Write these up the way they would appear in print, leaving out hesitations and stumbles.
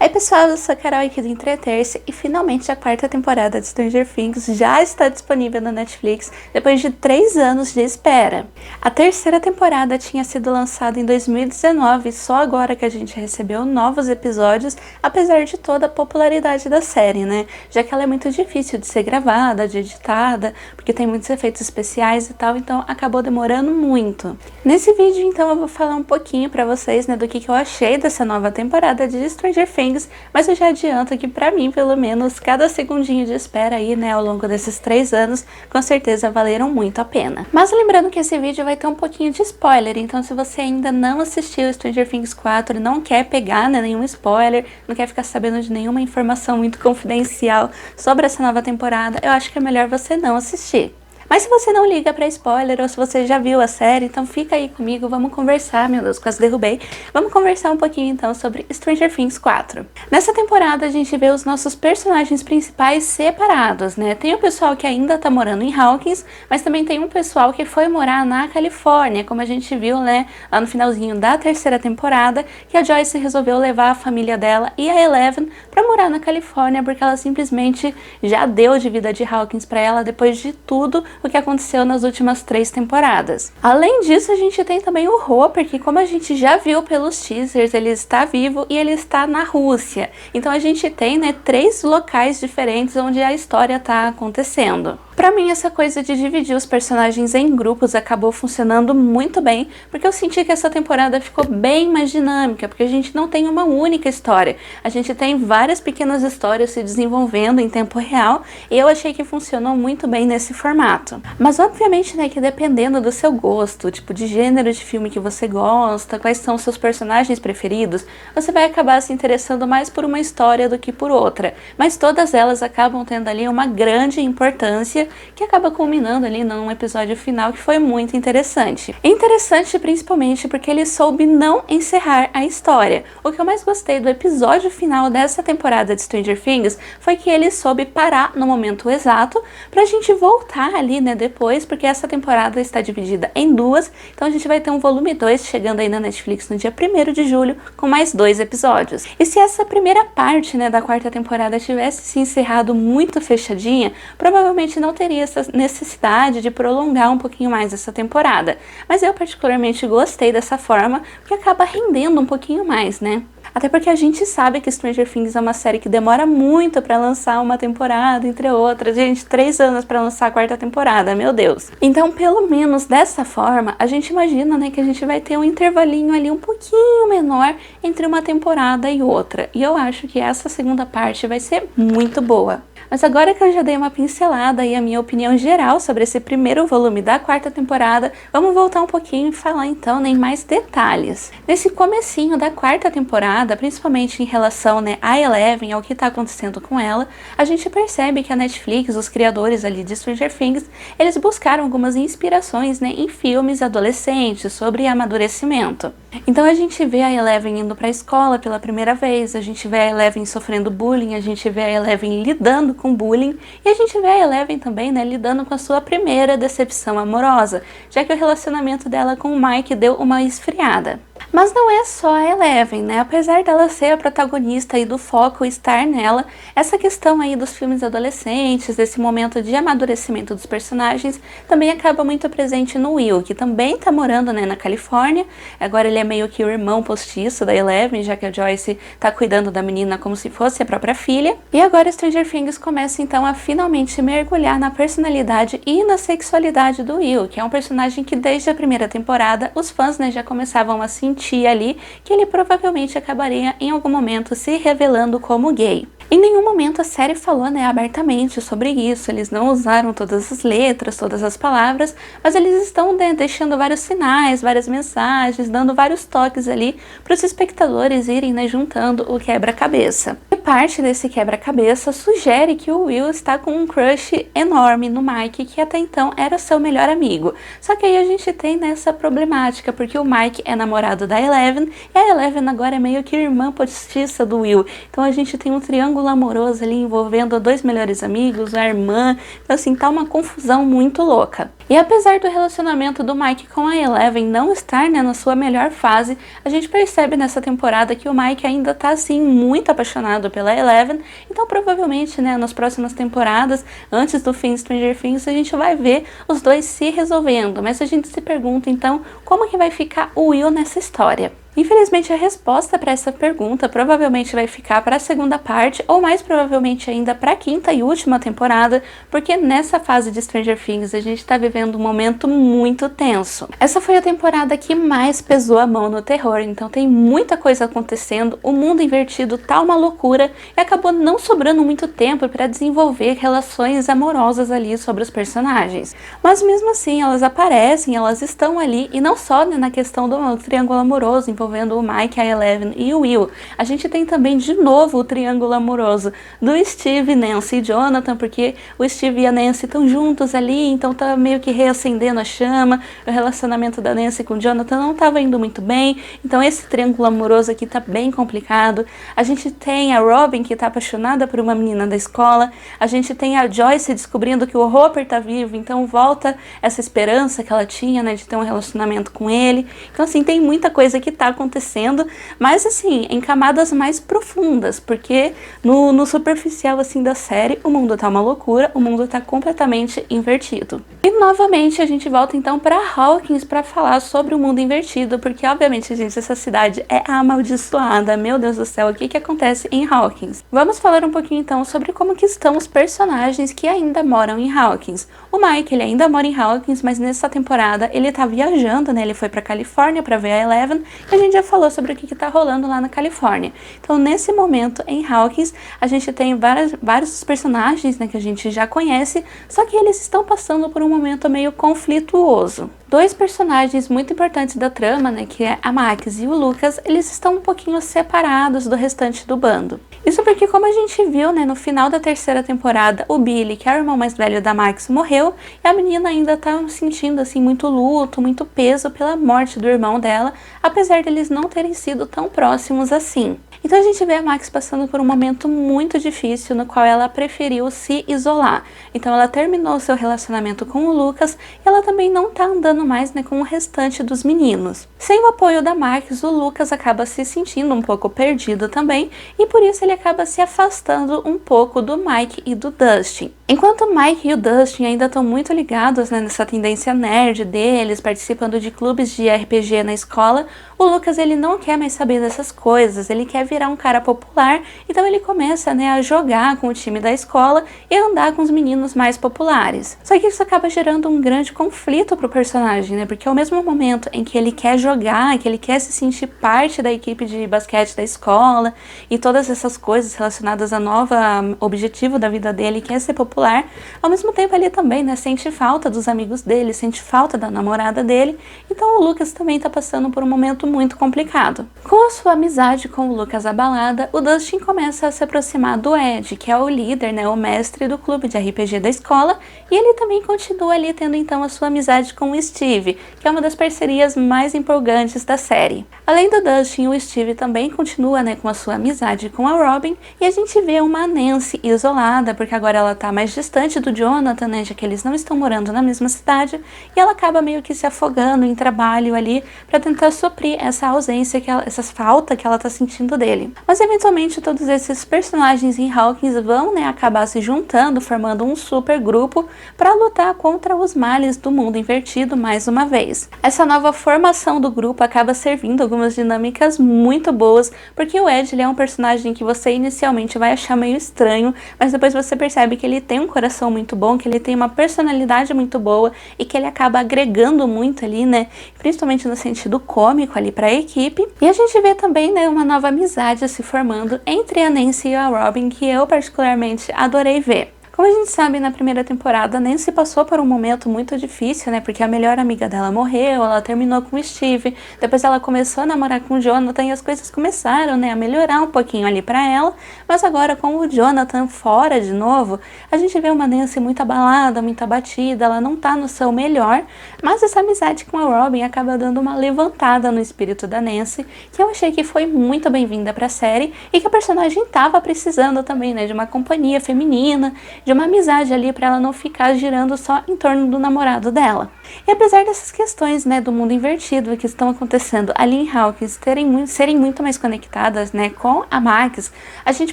Aí pessoal, eu sou a Carol aqui do Entreter-se e finalmente a quarta temporada de Stranger Things já está disponível na Netflix depois de 3 anos de espera. A terceira temporada tinha sido lançada em 2019 e só agora que a gente recebeu novos episódios, apesar de toda a popularidade da série, né? Já que ela é muito difícil de ser gravada, de editada, porque tem muitos efeitos especiais e tal, então acabou demorando muito. Nesse vídeo então eu vou falar um pouquinho pra vocês, né, do que eu achei dessa nova temporada de Stranger Things, mas eu já adianto que pra mim, pelo menos, cada segundinho de espera aí, né, ao longo desses 3 anos, com certeza valeram muito a pena. Mas lembrando que esse vídeo vai ter um pouquinho de spoiler, então se você ainda não assistiu Stranger Things 4 e não quer pegar, né, nenhum spoiler, não quer ficar sabendo de nenhuma informação muito confidencial sobre essa nova temporada, eu acho que é melhor você não assistir. Mas se você não liga pra spoiler ou se você já viu a série, então fica aí comigo, vamos conversar, meu Deus, quase derrubei. Vamos conversar um pouquinho então sobre Stranger Things 4. Nessa temporada a gente vê os nossos personagens principais separados, né? Tem o pessoal que ainda tá morando em Hawkins, mas também tem um pessoal que foi morar na Califórnia, como a gente viu, né, lá no finalzinho da terceira temporada, que a Joyce resolveu levar a família dela e a Eleven pra morar na Califórnia, porque ela simplesmente já deu de vida de Hawkins pra ela depois de tudo o que aconteceu nas últimas 3 temporadas. Além disso, a gente tem também o Hopper, que como a gente já viu pelos teasers, ele está vivo e ele está na Rússia. Então a gente tem, né, 3 locais diferentes onde a história está acontecendo. Pra mim, essa coisa de dividir os personagens em grupos acabou funcionando muito bem, porque eu senti que essa temporada ficou bem mais dinâmica, porque a gente não tem uma única história. A gente tem várias pequenas histórias se desenvolvendo em tempo real, e eu achei que funcionou muito bem nesse formato. Mas obviamente, né, que dependendo do seu gosto, tipo de gênero de filme que você gosta, quais são os seus personagens preferidos, você vai acabar se interessando mais por uma história do que por outra. Mas todas elas acabam tendo ali uma grande importância, que acaba culminando ali num episódio final que foi muito interessante. Interessante principalmente porque ele soube não encerrar a história. O que eu mais gostei do episódio final dessa temporada de Stranger Things foi que ele soube parar no momento exato pra gente voltar ali, né, depois, porque essa temporada está dividida em 2, então a gente vai ter um volume 2 chegando aí na Netflix no dia 1º de julho com mais 2 episódios. E se essa primeira parte, né, da quarta temporada tivesse se encerrado muito fechadinha, provavelmente não teria essa necessidade de prolongar um pouquinho mais essa temporada. Mas eu particularmente gostei dessa forma, porque acaba rendendo um pouquinho mais, né? Até porque a gente sabe que Stranger Things é uma série que demora muito pra lançar uma temporada, entre outras. Gente, 3 anos pra lançar a quarta temporada, meu Deus. Então, pelo menos dessa forma, a gente imagina, né, que a gente vai ter um intervalinho ali um pouquinho menor entre uma temporada e outra. E eu acho que essa segunda parte vai ser muito boa. Mas agora que eu já dei uma pincelada e a minha opinião geral sobre esse primeiro volume da quarta temporada, vamos voltar um pouquinho e falar então, né, em mais detalhes. Nesse comecinho da quarta temporada, principalmente em relação, né, a Eleven, ao que está acontecendo com ela, a gente percebe que a Netflix, os criadores ali de Stranger Things, eles buscaram algumas inspirações, né, em filmes adolescentes sobre amadurecimento. Então a gente vê a Eleven indo para a escola pela primeira vez, a gente vê a Eleven sofrendo bullying, a gente vê a Eleven lidando com bullying, e a gente vê a Eleven também, né, lidando com a sua primeira decepção amorosa, já que o relacionamento dela com o Mike deu uma esfriada. Mas não é só a Eleven, né? Apesar dela ser a protagonista e do foco estar nela, essa questão aí dos filmes adolescentes, desse momento de amadurecimento dos personagens, também acaba muito presente no Will, que também tá morando, né, na Califórnia. Agora ele é meio que o irmão postiço da Eleven, já que a Joyce tá cuidando da menina como se fosse a própria filha. E agora Stranger Things começa então a finalmente mergulhar na personalidade e na sexualidade do Will, que é um personagem que desde a primeira temporada os fãs, né, já começavam a sentir ali que ele provavelmente acabaria em algum momento se revelando como gay. Em nenhum momento a série falou, né, abertamente sobre isso, eles não usaram todas as letras, todas as palavras, mas eles estão, né, deixando vários sinais, várias mensagens, dando vários toques ali para os espectadores irem, né, juntando o quebra-cabeça. E parte desse quebra-cabeça sugere que o Will está com um crush enorme no Mike, que até então era seu melhor amigo. Só que aí a gente tem nessa problemática, porque o Mike é namorado da Eleven, e a Eleven agora é meio que irmã postiça do Will. Então a gente tem um triângulo amoroso ali envolvendo 2 melhores amigos, a irmã. Então assim, tá uma confusão muito louca. E apesar do relacionamento do Mike com a Eleven não estar, né, na sua melhor fase, a gente percebe nessa temporada que o Mike ainda tá, assim, muito apaixonado pela Eleven, então provavelmente, né, nas próximas temporadas, antes do fim de Stranger Things, a gente vai ver os dois se resolvendo, mas a gente se pergunta, então, como que vai ficar o Will nessa história? Infelizmente, a resposta para essa pergunta provavelmente vai ficar para a segunda parte, ou mais provavelmente ainda para a quinta e última temporada, porque nessa fase de Stranger Things a gente está vivendo um momento muito tenso. Essa foi a temporada que mais pesou a mão no terror, então tem muita coisa acontecendo, o mundo invertido tá uma loucura e acabou não sobrando muito tempo para desenvolver relações amorosas ali sobre os personagens. Mas mesmo assim, elas aparecem, elas estão ali, e não só, né, na questão do triângulo amoroso, envolvendo o Mike, a Eleven e o Will. A gente tem também de novo o triângulo amoroso do Steve, Nancy e Jonathan, porque o Steve e a Nancy estão juntos ali, então tá meio que reacendendo a chama. O relacionamento da Nancy com o Jonathan não estava indo muito bem, então esse triângulo amoroso aqui tá bem complicado. A gente tem a Robin, que tá apaixonada por uma menina da escola. A gente tem a Joyce descobrindo que o Hopper tá vivo, então volta essa esperança que ela tinha, né, de ter um relacionamento com ele. Então assim, tem muita coisa que tá acontecendo, mas assim, em camadas mais profundas, porque no superficial assim da série, o mundo tá uma loucura, o mundo tá completamente invertido. E novamente a gente volta então para Hawkins para falar sobre o mundo invertido, porque obviamente, gente, essa cidade é amaldiçoada. Meu Deus do céu, o que acontece em Hawkins? Vamos falar um pouquinho então sobre como que estão os personagens que ainda moram em Hawkins. O Mike, ele ainda mora em Hawkins, mas nessa temporada ele tá viajando, né? Ele foi pra Califórnia para ver a Eleven, e a gente já falou sobre o que tá rolando lá na Califórnia. Então, nesse momento, em Hawkins, a gente tem vários personagens, né, que a gente já conhece, só que eles estão passando por um momento meio conflituoso. Dois personagens muito importantes da trama, né, que é a Max e o Lucas, eles estão um pouquinho separados do restante do bando. Isso porque, como a gente viu, né, no final da terceira temporada, o Billy, que é o irmão mais velho da Max, morreu, e a menina ainda tá sentindo, assim, muito luto, muito peso pela morte do irmão dela, apesar deles não terem sido tão próximos assim. Então a gente vê a Max passando por um momento muito difícil, no qual ela preferiu se isolar. Então ela terminou seu relacionamento com o Lucas, e ela também não tá andando mais, né, com o restante dos meninos. Sem o apoio da Max, o Lucas acaba se sentindo um pouco perdido também, e por isso ele acaba se afastando um pouco do Mike e do Dustin. Enquanto o Mike e o Dustin ainda estão muito ligados, né, nessa tendência nerd deles, participando de clubes de RPG na escola, o Lucas, ele não quer mais saber dessas coisas, ele quer virar um cara popular, então ele começa, né, a jogar com o time da escola e andar com os meninos mais populares. Só que isso acaba gerando um grande conflito pro personagem, né, porque ao mesmo momento em que ele quer jogar, que ele quer se sentir parte da equipe de basquete da escola e todas essas coisas relacionadas a nova objetivo da vida dele, quer ser popular, ao mesmo tempo ele também, né, sente falta dos amigos dele, sente falta da namorada dele, então o Lucas também tá passando por um momento muito complicado. Com a sua amizade com o Lucas abalada, o Dustin começa a se aproximar do Ed, que é o líder, né, o mestre do clube de RPG da escola, e ele também continua ali tendo então a sua amizade com o Steve, que é uma das parcerias mais empolgantes da série. Além do Dustin, o Steve também continua, né, com a sua amizade com a Robin, e a gente vê uma Nancy isolada, porque agora ela tá mais distante do Jonathan, né, já que eles não estão morando na mesma cidade, e ela acaba meio que se afogando em trabalho ali para tentar suprir essa ausência, essa falta que ela tá sentindo dele. Mas eventualmente todos esses personagens em Hawkins vão, né, acabar se juntando, formando um super grupo para lutar contra os males do mundo invertido mais uma vez. Essa nova formação do grupo acaba servindo algumas dinâmicas muito boas, porque o Ed, ele é um personagem que você inicialmente vai achar meio estranho, mas depois você percebe que ele tem um coração muito bom, que ele tem uma personalidade muito boa e que ele acaba agregando muito ali, né, principalmente no sentido cômico ali para a equipe. E a gente vê também, né, uma nova amizade se formando entre a Nancy e a Robin, que eu particularmente adorei ver. Como a gente sabe, na primeira temporada, a Nancy passou por um momento muito difícil, né? Porque a melhor amiga dela morreu, ela terminou com o Steve, depois ela começou a namorar com o Jonathan e as coisas começaram, né, a melhorar um pouquinho ali pra ela, mas agora com o Jonathan fora de novo, a gente vê uma Nancy muito abalada, muito abatida, ela não tá no seu melhor, mas essa amizade com a Robin acaba dando uma levantada no espírito da Nancy, que eu achei que foi muito bem-vinda pra série e que a personagem tava precisando também, né, de uma companhia feminina. de uma amizade ali para ela não ficar girando só em torno do namorado dela. E apesar dessas questões, né, do mundo invertido que estão acontecendo ali em Hawkins serem muito mais conectadas, né, com a Max, a gente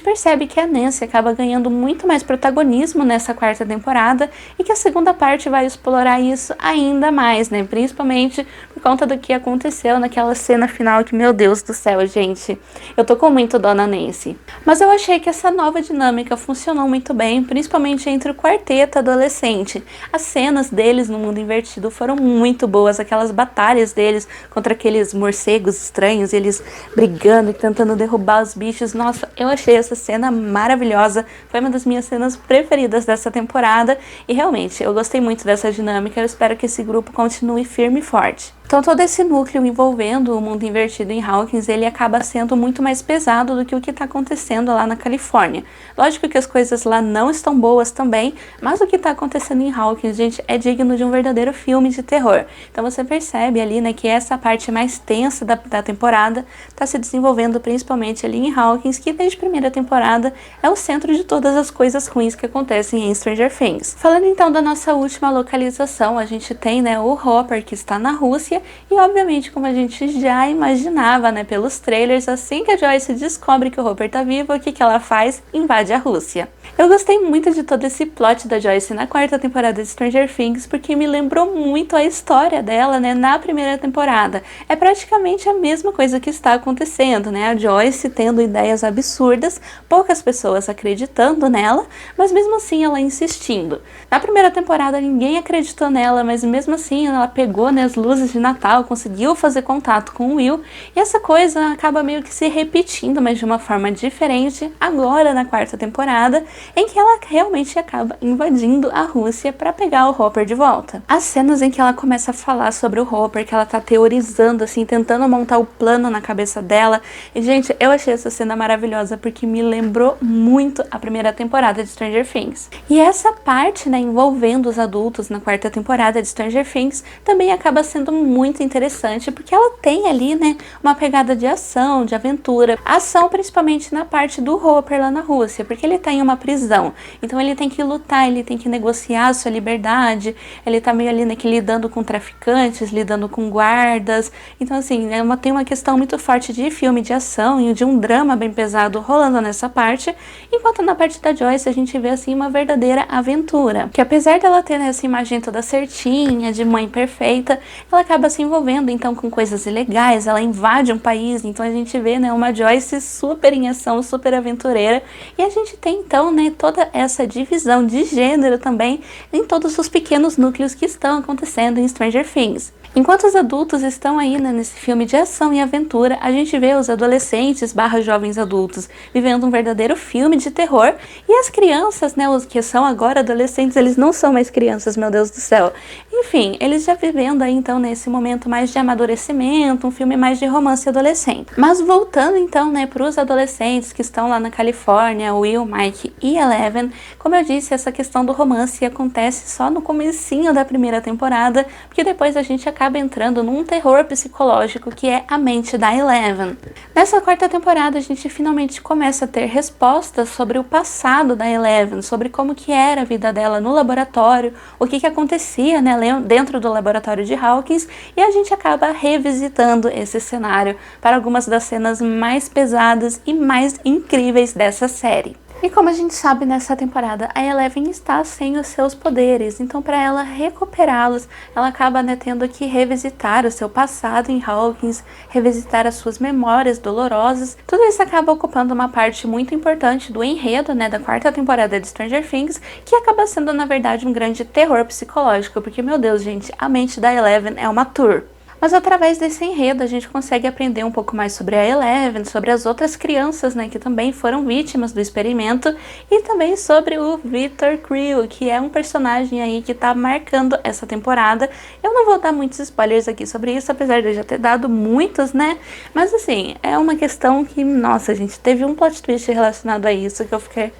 percebe que a Nancy acaba ganhando muito mais protagonismo nessa quarta temporada e que a segunda parte vai explorar isso ainda mais, né, principalmente por conta do que aconteceu naquela cena final que, meu Deus do céu, gente, eu tô com muito dó na Nancy. Mas eu achei que essa nova dinâmica funcionou muito bem, principalmente entre o quarteto adolescente. As cenas deles no mundo invertido foram muito boas, aquelas batalhas deles contra aqueles morcegos estranhos, eles brigando e tentando derrubar os bichos. Nossa, eu achei essa cena maravilhosa, foi uma das minhas cenas preferidas dessa temporada e realmente eu gostei muito dessa dinâmica. Eu espero que esse grupo continue firme e forte. Então todo esse núcleo envolvendo o mundo invertido em Hawkins, ele acaba sendo muito mais pesado do que o que está acontecendo lá na Califórnia. Lógico que as coisas lá não estão boas também, mas o que está acontecendo em Hawkins, gente, é digno de um verdadeiro filme de terror. Então você percebe ali, né, que essa parte mais tensa da temporada está se desenvolvendo principalmente ali em Hawkins, que desde a primeira temporada é o centro de todas as coisas ruins que acontecem em Stranger Things. Falando então da nossa última localização, a gente tem, né, o Hopper, que está na Rússia. E obviamente, como a gente já imaginava, né, pelos trailers, assim que a Joyce descobre que o Hopper tá vivo, o que que ela faz? Invade a Rússia. Eu gostei muito de todo esse plot da Joyce na quarta temporada de Stranger Things, porque me lembrou muito a história dela, né, na primeira temporada. É praticamente a mesma coisa que está acontecendo, né, a Joyce tendo ideias absurdas, poucas pessoas acreditando nela, mas mesmo assim ela insistindo. Na primeira temporada ninguém acreditou nela, mas mesmo assim ela pegou, né, as luzes de Natal, conseguiu fazer contato com o Will, e essa coisa acaba meio que se repetindo, mas de uma forma diferente, agora na quarta temporada, em que ela realmente acaba invadindo a Rússia para pegar o Hopper de volta. As cenas em que ela começa a falar sobre o Hopper, que ela tá teorizando, assim, tentando montar o plano na cabeça dela, e gente, eu achei essa cena maravilhosa, porque me lembrou muito a primeira temporada de Stranger Things. E essa parte, né, envolvendo os adultos na quarta temporada de Stranger Things, também acaba sendo muito interessante, porque ela tem ali, né, uma pegada de ação, de aventura. Ação principalmente na parte do Hopper lá na Rússia, porque ele tá em uma prisão. Então ele tem que lutar, ele tem que negociar a sua liberdade, ele tá meio ali, né, que lidando com traficantes, lidando com guardas. Então assim, tem uma questão muito forte de filme de ação e de um drama bem pesado rolando nessa parte, enquanto na parte da Joyce a gente vê assim uma verdadeira aventura. Que apesar dela ter, né, essa imagem toda certinha, de mãe perfeita, ela acaba se envolvendo então com coisas ilegais, ela invade um país, então a gente vê, né, uma Joyce super em ação, super aventureira, e a gente tem então, né, toda essa divisão de gênero também em todos os pequenos núcleos que estão acontecendo em Stranger Things. Enquanto os adultos estão aí, né, nesse filme de ação e aventura, a gente vê os adolescentes / jovens adultos vivendo um verdadeiro filme de terror, e as crianças, né, os que são agora adolescentes, eles não são mais crianças, meu Deus do céu. Enfim, eles já vivendo aí então nesse momento mais de amadurecimento, um filme mais de romance adolescente. Mas voltando então, né, para os adolescentes que estão lá na Califórnia, Will, Mike e Eleven, como eu disse, essa questão do romance acontece só no comecinho da primeira temporada, porque depois a gente acaba entrando num terror psicológico que é a mente da Eleven. Nessa quarta temporada a gente finalmente começa a ter respostas sobre o passado da Eleven, sobre como que era a vida dela no laboratório, o que acontecia, né, dentro do laboratório de Hawkins, e a gente acaba revisitando esse cenário para algumas das cenas mais pesadas e mais incríveis dessa série. E como a gente sabe, nessa temporada a Eleven está sem os seus poderes, então para ela recuperá-los, ela acaba, né, tendo que revisitar o seu passado em Hawkins, revisitar as suas memórias dolorosas. Tudo isso acaba ocupando uma parte muito importante do enredo, né, da quarta temporada de Stranger Things, que acaba sendo na verdade um grande terror psicológico, porque meu Deus, gente, a mente da Eleven é uma tour. Mas através desse enredo a gente consegue aprender um pouco mais sobre a Eleven, sobre as outras crianças, né, que também foram vítimas do experimento, e também sobre o Victor Creel, que é um personagem aí que tá marcando essa temporada. Eu não vou dar muitos spoilers aqui sobre isso, apesar de eu já ter dado muitos, né, mas assim, é uma questão que, nossa, gente, teve um plot twist relacionado a isso que eu fiquei...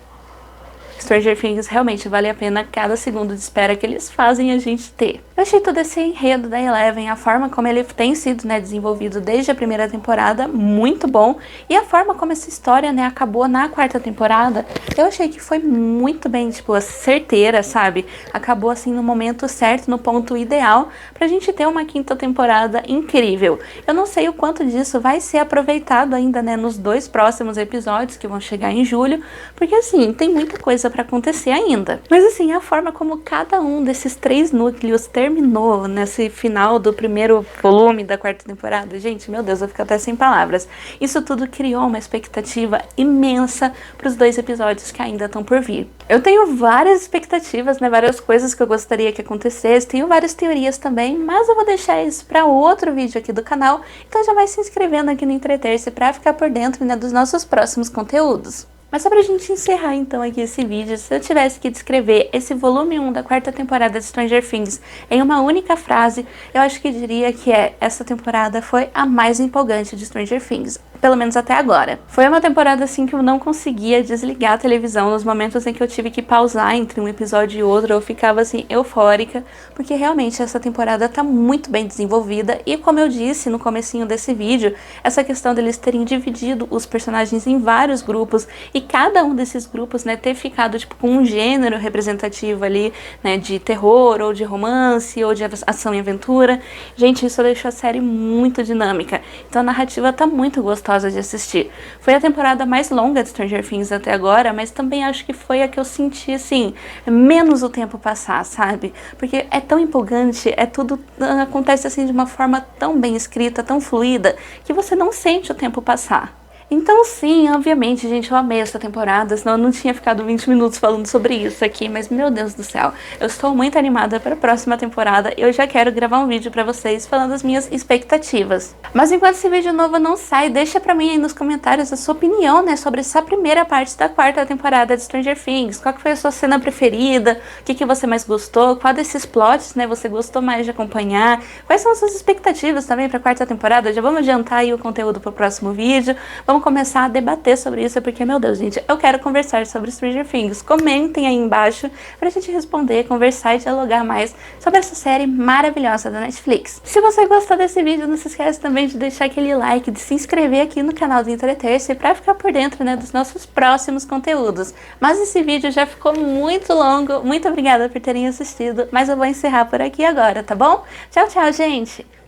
Stranger Things realmente vale a pena cada segundo de espera que eles fazem a gente ter. Eu achei todo esse enredo da Eleven, a forma como ele tem sido, né, desenvolvido desde a primeira temporada, muito bom. E a forma como essa história, né, acabou na quarta temporada Eu achei que foi muito bem, tipo, certeira, sabe? Acabou, assim, no momento certo, no ponto ideal, pra gente ter uma quinta temporada incrível. Eu não sei o quanto disso vai ser aproveitado ainda, né, nos 2 próximos episódios, que vão chegar em julho, porque, assim, tem muita coisa pra acontecer ainda. Mas, assim, a forma como cada um desses 3 núcleos terminou nesse final do primeiro volume da 4ª temporada, gente, meu Deus, eu fico até sem palavras. Isso tudo criou uma expectativa imensa pros 2 episódios que ainda estão por vir. Eu tenho várias expectativas, né, várias coisas que eu gostaria que acontecesse, tenho várias teorias também, mas eu vou deixar isso para outro vídeo aqui do canal, então já vai se inscrevendo aqui no Entreter-se para ficar por dentro, né, dos nossos próximos conteúdos. Mas só pra gente encerrar então aqui esse vídeo, se eu tivesse que descrever esse volume 1 da 4ª temporada de Stranger Things em uma única frase, eu acho que diria que essa temporada foi a mais empolgante de Stranger Things, pelo menos até agora. Foi uma temporada assim que eu não conseguia desligar a televisão nos momentos em que eu tive que pausar entre um episódio e outro, eu ficava assim eufórica, porque realmente essa temporada tá muito bem desenvolvida e, como eu disse no comecinho desse vídeo, essa questão deles terem dividido os personagens em vários grupos e cada um desses grupos, né, ter ficado tipo com um gênero representativo ali, né, de terror ou de romance ou de ação e aventura. Gente, isso deixou a série muito dinâmica. Então a narrativa tá muito gostosa de assistir. Foi a temporada mais longa de Stranger Things até agora, mas também acho que foi a que eu senti assim menos o tempo passar, sabe? Porque é tão empolgante, tudo acontece assim de uma forma tão bem escrita, tão fluida, que você não sente o tempo passar. Então sim, obviamente, gente, eu amei essa temporada, senão eu não tinha ficado 20 minutos falando sobre isso aqui, mas meu Deus do céu, eu estou muito animada para a próxima temporada e eu já quero gravar um vídeo para vocês falando das minhas expectativas. Mas enquanto esse vídeo novo não sai, deixa pra mim aí nos comentários a sua opinião, né, sobre essa primeira parte da 4ª temporada de Stranger Things. Qual que foi a sua cena preferida? O que você mais gostou? Qual desses plots, né, você gostou mais de acompanhar? Quais são as suas expectativas também para a 4ª temporada? Já vamos adiantar aí o conteúdo para o próximo vídeo. Vamos começar a debater sobre isso, porque, meu Deus, gente, eu quero conversar sobre Stranger Things. Comentem aí embaixo pra gente responder, conversar e dialogar mais sobre essa série maravilhosa da Netflix. Se você gostou desse vídeo, não se esquece também de deixar aquele like, de se inscrever aqui no canal do Entreter-se pra ficar por dentro, né, dos nossos próximos conteúdos. Mas esse vídeo já ficou muito longo, muito obrigada por terem assistido, mas eu vou encerrar por aqui agora, tá bom? Tchau, tchau, gente!